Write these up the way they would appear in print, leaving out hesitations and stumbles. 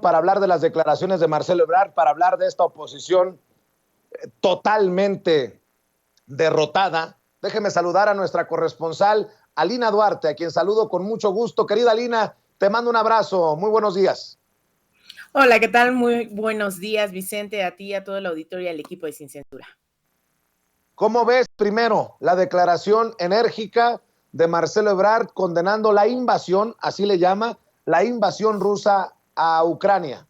para hablar de las declaraciones de Marcelo Ebrard, para hablar de esta oposición totalmente derrotada. Déjeme saludar a nuestra corresponsal, Alina Duarte, a quien saludo con mucho gusto. Querida Alina, te mando un abrazo. Muy buenos días. Hola, ¿qué tal? Muy buenos días, Vicente, a ti, a todo el auditorio y al equipo de Sin Censura. ¿Cómo ves primero la declaración enérgica de Marcelo Ebrard condenando la invasión, así le llama, la invasión rusa a Ucrania?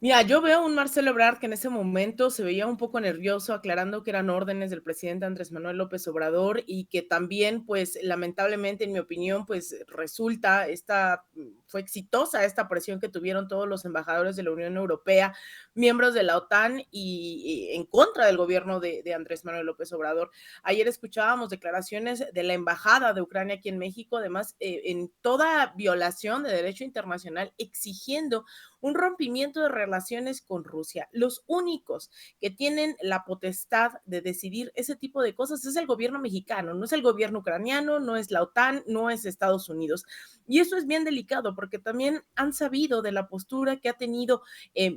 Mira, yo veo a un Marcelo Ebrard que en ese momento se veía un poco nervioso, aclarando que eran órdenes del presidente Andrés Manuel López Obrador y que también, pues, lamentablemente, en mi opinión, pues, fue exitosa esta presión que tuvieron todos los embajadores de la Unión Europea, miembros de la OTAN y en contra del gobierno de Andrés Manuel López Obrador. Ayer escuchábamos declaraciones de la embajada de Ucrania aquí en México, además, en toda violación de derecho internacional, exigiendo un rompimiento de relaciones con Rusia. Los únicos que tienen la potestad de decidir ese tipo de cosas es el gobierno mexicano, no es el gobierno ucraniano, no es la OTAN, no es Estados Unidos. Y eso es bien delicado porque también han sabido de la postura que ha tenido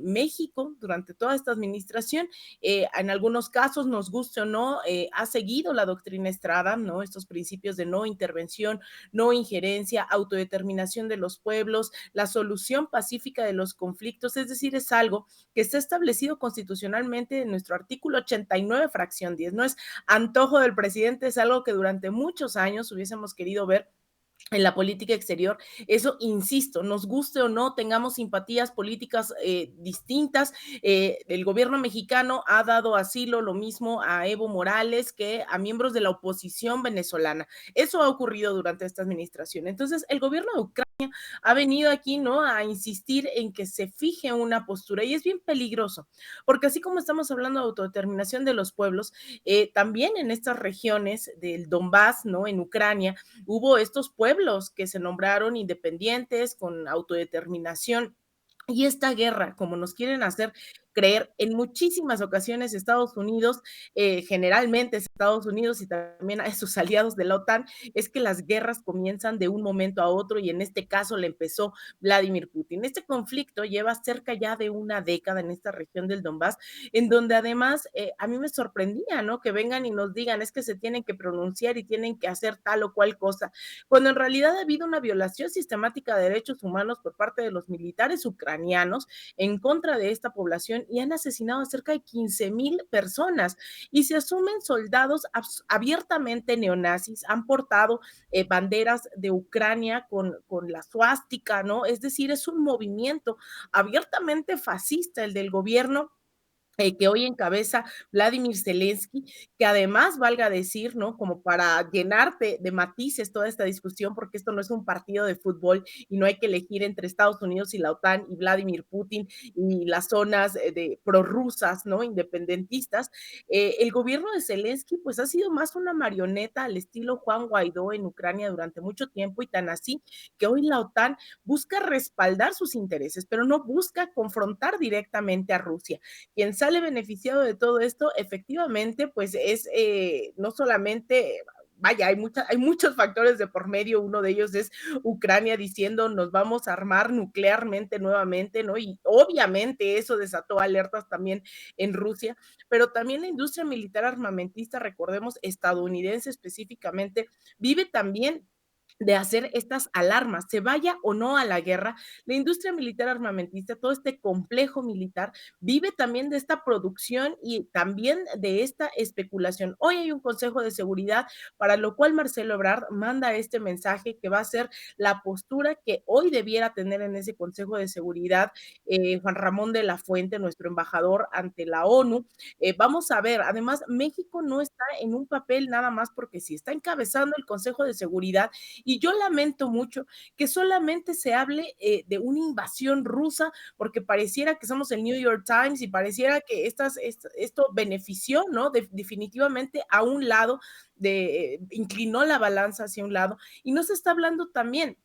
México durante toda esta administración. En algunos casos, nos guste o no, ha seguido la doctrina Estrada, ¿no? Estos principios de no intervención, no injerencia, autodeterminación de los pueblos, la solución pacífica de los conflictos, es decir, es algo que está establecido constitucionalmente en nuestro artículo 89, fracción 10. No es antojo del presidente, es algo que durante muchos años hubiésemos querido ver en la política exterior. Eso, insisto, nos guste o no, tengamos simpatías políticas distintas, el gobierno mexicano ha dado asilo lo mismo a Evo Morales que a miembros de la oposición venezolana. Eso ha ocurrido durante esta administración. Entonces, el gobierno de Ucrania ha venido aquí, ¿no?, a insistir en que se fije una postura y es bien peligroso, porque así como estamos hablando de autodeterminación de los pueblos, también en estas regiones del Donbass, ¿no?, en Ucrania, hubo estos pueblos que se nombraron independientes con autodeterminación. Y esta guerra, como nos quieren hacer creer en muchísimas ocasiones Estados Unidos, generalmente Estados Unidos y también a sus aliados de la OTAN, es que las guerras comienzan de un momento a otro y en este caso le empezó Vladimir Putin. Este conflicto lleva cerca ya de una década en esta región del Donbass, en donde además a mí me sorprendía, ¿no?, que vengan y nos digan es que se tienen que pronunciar y tienen que hacer tal o cual cosa, cuando en realidad ha habido una violación sistemática de derechos humanos por parte de los militares ucranianos en contra de esta población y han asesinado a cerca de 15,000 personas y se asumen soldados abiertamente neonazis, han portado banderas de Ucrania con la suástica, ¿no? Es decir, es un movimiento abiertamente fascista el del gobierno que hoy encabeza Vladimir Zelensky, que además, valga decir, ¿no?, como para llenarte de matices toda esta discusión, porque esto no es un partido de fútbol y no hay que elegir entre Estados Unidos y la OTAN y Vladimir Putin y las zonas de prorrusas, ¿no?, independentistas. El gobierno de Zelensky, pues, ha sido más una marioneta al estilo Juan Guaidó en Ucrania durante mucho tiempo y tan así que hoy la OTAN busca respaldar sus intereses, pero no busca confrontar directamente a Rusia. Quien sale beneficiado de todo esto, efectivamente, pues es no solamente, vaya, hay muchos factores de por medio, uno de ellos es Ucrania diciendo nos vamos a armar nuclearmente nuevamente, ¿no? Y obviamente eso desató alertas también en Rusia, pero también la industria militar armamentista, recordemos, estadounidense específicamente, vive también de hacer estas alarmas, se vaya o no a la guerra, la industria militar armamentista, todo este complejo militar, vive también de esta producción y también de esta especulación. Hoy hay un Consejo de Seguridad, para lo cual Marcelo Ebrard manda este mensaje que va a ser la postura que hoy debiera tener en ese Consejo de Seguridad Juan Ramón de la Fuente, nuestro embajador ante la ONU. Vamos a ver, además, México no está en un papel nada más porque sí, está encabezando el Consejo de Seguridad y yo lamento mucho que solamente se hable de una invasión rusa, porque pareciera que somos el New York Times y pareciera que esto benefició, ¿no? Definitivamente a un lado, inclinó la balanza hacia un lado, y no se está hablando también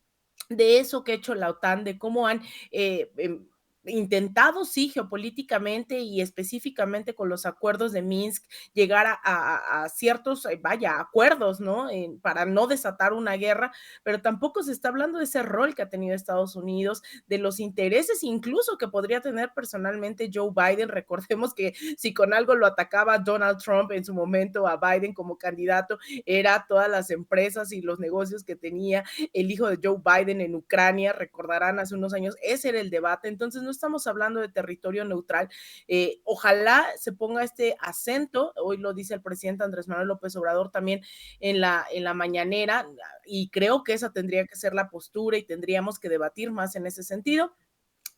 de eso que ha hecho la OTAN, de cómo han intentado, sí, geopolíticamente y específicamente con los acuerdos de Minsk, llegar a ciertos, vaya, acuerdos, ¿no? Para no desatar una guerra, pero tampoco se está hablando de ese rol que ha tenido Estados Unidos, de los intereses incluso que podría tener personalmente Joe Biden. Recordemos que si con algo lo atacaba Donald Trump en su momento a Biden como candidato, era todas las empresas y los negocios que tenía el hijo de Joe Biden en Ucrania. Recordarán hace unos años, ese era el debate. Entonces no estamos hablando de territorio neutral. Ojalá se ponga este acento, hoy lo dice el presidente Andrés Manuel López Obrador también en la mañanera, y creo que esa tendría que ser la postura y tendríamos que debatir más en ese sentido,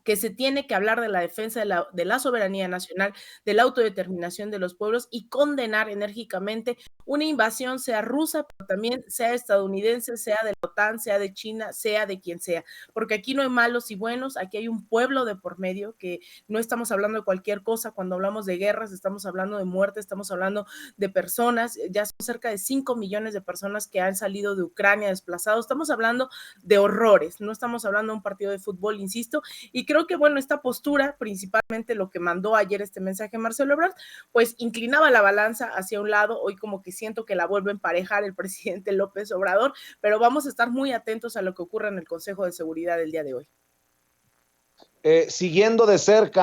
que se tiene que hablar de la defensa de la soberanía nacional, de la autodeterminación de los pueblos y condenar enérgicamente una invasión, sea rusa, pero también sea estadounidense, sea de la OTAN, sea de China, sea de quien sea, porque aquí no hay malos y buenos, aquí hay un pueblo de por medio, que no estamos hablando de cualquier cosa. Cuando hablamos de guerras, estamos hablando de muerte, estamos hablando de personas, ya son cerca de 5 millones de personas que han salido de Ucrania desplazados, estamos hablando de horrores, no estamos hablando de un partido de fútbol, insisto. Y creo que, bueno, esta postura, principalmente lo que mandó ayer este mensaje Marcelo Ebrard, pues inclinaba la balanza hacia un lado. Hoy como que siento que la vuelve a emparejar el presidente López Obrador, pero vamos a estar muy atentos a lo que ocurra en el Consejo de Seguridad el día de hoy. Siguiendo de cerca